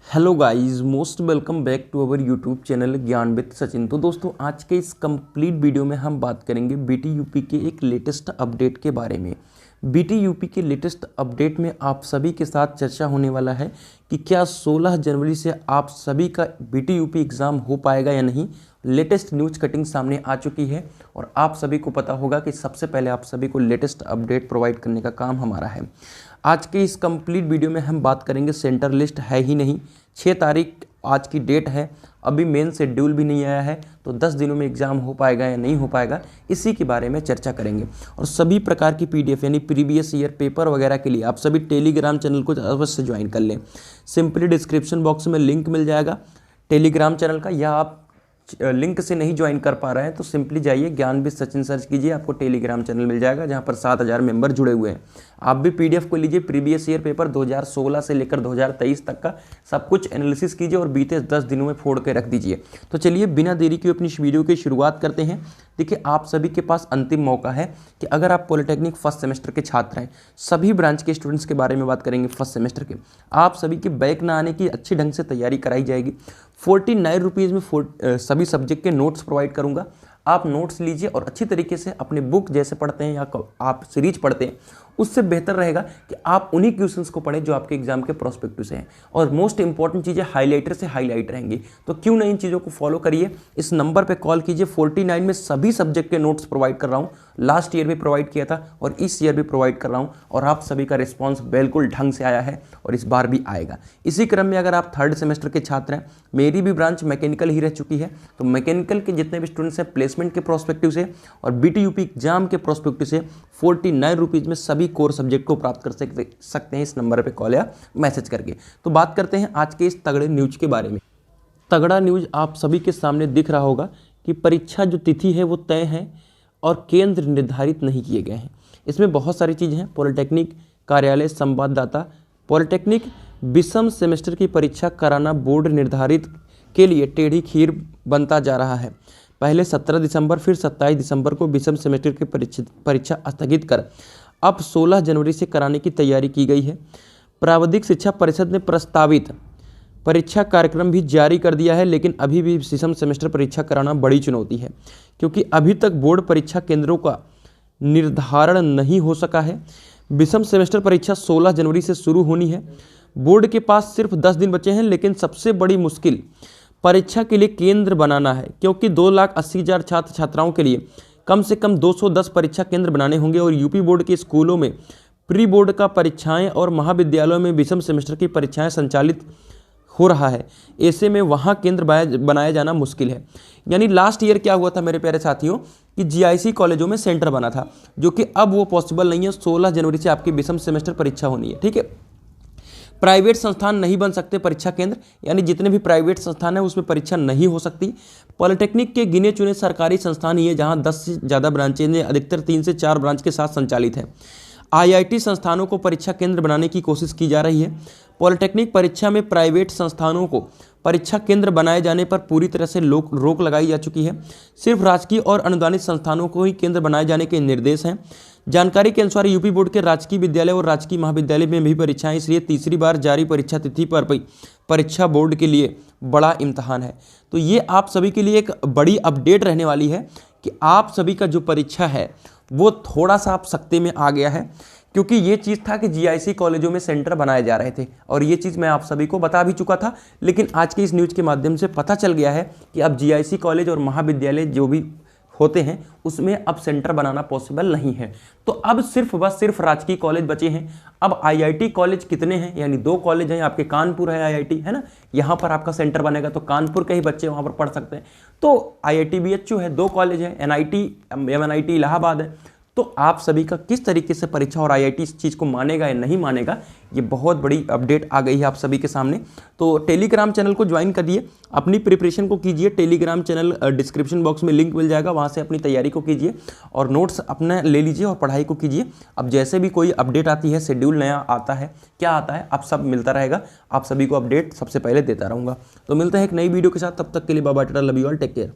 Hello guys, most welcome back to our YouTube channel Gyan with Sachin. तो दोस्तों, आज के इस कंप्लीट वीडियो में हम बात करेंगे बीटी यूपी के एक लेटेस्ट अपडेट के बारे में। बीटी यूपी के लेटेस्ट अपडेट में आप सभी के साथ चर्चा होने वाला है कि क्या 16 जनवरी से आप सभी का बीटी यूपी एग्ज़ाम हो पाएगा या नहीं। लेटेस्ट न्यूज़ कटिंग सामने आ चुकी है और आप सभी को पता होगा कि सबसे पहले आप सभी को लेटेस्ट अपडेट प्रोवाइड करने का काम हमारा है। आज के इस कंप्लीट वीडियो में हम बात करेंगे, सेंटर लिस्ट है ही नहीं, 6 तारीख आज की डेट है, अभी मेन शेड्यूल भी नहीं आया है, तो 10 दिनों में एग्ज़ाम हो पाएगा या नहीं हो पाएगा, इसी के बारे में चर्चा करेंगे। और सभी प्रकार की पीडीएफ यानी प्रीवियस ईयर पेपर वगैरह के लिए आप सभी टेलीग्राम चैनल को अवश्य ज्वाइन कर लें। सिंपली डिस्क्रिप्शन बॉक्स में लिंक मिल जाएगा टेलीग्राम चैनल का, या आप लिंक से नहीं ज्वाइन कर पा रहे हैं तो सिंपली जाइए ज्ञान विद सचिन सर्च कीजिए, आपको टेलीग्राम चैनल मिल जाएगा जहां पर 7000 मेंबर जुड़े हुए हैं। आप भी पीडीएफ को लीजिए, प्रीवियस ईयर पेपर 2016 से लेकर 2023 तक का सब कुछ एनालिसिस कीजिए और बीते 10 दिनों में फोड़ के रख दीजिए। तो चलिए बिना देरी के अपनी इस वीडियो की शुरुआत करते हैं। देखिए, आप सभी के पास अंतिम मौका है कि अगर आप पॉलिटेक्निक फर्स्ट सेमेस्टर के छात्र हैं, सभी ब्रांच के स्टूडेंट्स के बारे में बात करेंगे फर्स्ट सेमेस्टर के, आप सभी के बैक ना आने की अच्छी ढंग से तैयारी कराई जाएगी। 49 रुपीज़ में सभी सब्जेक्ट के नोट्स प्रोवाइड करूंगा। आप नोट्स लीजिए और अच्छी तरीके से अपने बुक जैसे पढ़ते हैं या आप सीरीज पढ़ते हैं, उससे बेहतर रहेगा कि आप उन्हीं क्वेश्चंस को पढ़ें जो आपके एग्जाम के प्रोस्पेक्टिव से हैं। और मोस्ट इंपॉर्टेंट चीज़ें हाइलाइटर से हाईलाइट रहेंगी, तो क्यों नहीं इन चीज़ों को फॉलो करिए। इस नंबर पे कॉल कीजिए। 49 में सभी सब्जेक्ट के नोट्स प्रोवाइड कर रहा हूँ, लास्ट ईयर भी प्रोवाइड किया था और इस ईयर भी प्रोवाइड कर रहा हूँ, और आप सभी का रिस्पॉन्स बिल्कुल ढंग से आया है और इस बार भी आएगा। इसी क्रम में अगर आप थर्ड सेमेस्टर के छात्र हैं, मेरी भी ब्रांच मैकेनिकल ही रह चुकी है, तो मैकेनिकल के जितने भी स्टूडेंट्स हैं प्लेसमेंट के प्रोस्पेक्टिव से और बीटी यूपी एग्जाम के प्रोस्पेक्टिव से 49 रुपीज़ में सभी कोर सब्जेक्ट को प्राप्त कर सकते हैं इस नंबर पे कॉल या मैसेज करके। तो बात करते हैं आज के इस तगड़े न्यूज के बारे में। तगड़ा न्यूज आप सभी के सामने दिख रहा होगा कि परीक्षा जो तिथि है वो तय है और केंद्र निर्धारित नहीं किए गए हैं। इसमें बहुत सारी चीज़ें हैं। पॉलिटेक्निक कार्यालय संवाददाता, पॉलिटेक्निक विषम सेमेस्टर की परीक्षा कराना बोर्ड निर्धारित के लिए टेढ़ी खीर बनता जा रहा है। पहले 17 दिसंबर फिर 27 दिसंबर को विषम सेमेस्टर की परीक्षा स्थगित कर अब 16 जनवरी से कराने की तैयारी की गई है। प्राविधिक शिक्षा परिषद ने प्रस्तावित परीक्षा कार्यक्रम भी जारी कर दिया है, लेकिन अभी भी विषम सेमेस्टर परीक्षा कराना बड़ी चुनौती है, क्योंकि अभी तक बोर्ड परीक्षा केंद्रों का निर्धारण नहीं हो सका है। विषम सेमेस्टर परीक्षा 16 जनवरी से शुरू होनी है। बोर्ड के पास सिर्फ 10 दिन बचे हैं, लेकिन सबसे बड़ी मुश्किल परीक्षा के लिए केंद्र बनाना है, क्योंकि 2,80,000 छात्र छात्राओं के लिए कम से कम 210 परीक्षा केंद्र बनाने होंगे और यूपी बोर्ड के स्कूलों में प्री बोर्ड का परीक्षाएं और महाविद्यालयों में विषम सेमेस्टर की परीक्षाएं संचालित हो रहा है। ऐसे में वहां केंद्र बनाया जाना मुश्किल है। यानी लास्ट ईयर क्या हुआ था मेरे प्यारे साथियों कि जीआईसी कॉलेजों में सेंटर बना था, जो कि अब वो पॉसिबल नहीं है। 16 जनवरी से आपकी विषम सेमेस्टर परीक्षा होनी है, ठीक है। प्राइवेट संस्थान नहीं बन सकते परीक्षा केंद्र, यानी जितने भी प्राइवेट संस्थान हैं उसमें परीक्षा नहीं हो सकती। पॉलिटेक्निक के गिने चुने सरकारी संस्थान ही है जहां 10 से ज़्यादा ब्रांचें, अधिकतर 3 से 4 ब्रांच के साथ संचालित है। आईआईटी संस्थानों को परीक्षा केंद्र बनाने की कोशिश की जा रही है। पॉलिटेक्निक परीक्षा में प्राइवेट संस्थानों को परीक्षा केंद्र बनाए जाने पर पूरी तरह से रोक लगाई जा चुकी है। सिर्फ राजकीय और अनुदानित संस्थानों को ही केंद्र बनाए जाने के निर्देश हैं। जानकारी के अनुसार यूपी बोर्ड के राजकीय विद्यालय और राजकीय महाविद्यालय में भी परीक्षाएं, इसलिए तीसरी बार जारी परीक्षा तिथि पर परीक्षा बोर्ड के लिए बड़ा इम्तहान है। तो ये आप सभी के लिए एक बड़ी अपडेट रहने वाली है कि आप सभी का जो परीक्षा है वो थोड़ा सा आप सकते में आ गया है, क्योंकि ये चीज़ था कि जीआईसी कॉलेजों में सेंटर बनाए जा रहे थे और ये चीज़ मैं आप सभी को बता भी चुका था, लेकिन आज के इस न्यूज़ के माध्यम से पता चल गया है कि अब जीआईसी कॉलेज और महाविद्यालय जो भी होते हैं उसमें अब सेंटर बनाना पॉसिबल नहीं है। तो अब सिर्फ राजकीय कॉलेज बचे हैं। अब आईआईटी कॉलेज कितने हैं, यानी 2 कॉलेज हैं आपके। कानपुर है आईआईटी, है ना, यहाँ पर आपका सेंटर बनेगा तो कानपुर के ही बच्चे वहाँ पर पढ़ सकते हैं। तो आईआईटी बीएचयू है, 2 कॉलेज है, एमएनआईटी इलाहाबाद है। तो आप सभी का किस तरीके से परीक्षा और आईआईटी इस चीज़ को मानेगा या नहीं मानेगा, ये बहुत बड़ी अपडेट आ गई है आप सभी के सामने। तो टेलीग्राम चैनल को ज्वाइन करिए, अपनी प्रिपरेशन को कीजिए। टेलीग्राम चैनल डिस्क्रिप्शन बॉक्स में लिंक मिल जाएगा, वहाँ से अपनी तैयारी को कीजिए और नोट्स अपना ले लीजिए और पढ़ाई को कीजिए। अब जैसे भी कोई अपडेट आती है, शेड्यूल नया आता है, क्या आता है, आप सब मिलता रहेगा। आप सभी को अपडेट सबसे पहले देता रहूँगा। तो मिलते हैं एक नई वीडियो के साथ, तब तक के लिए bye bye, tata, love you all, take care.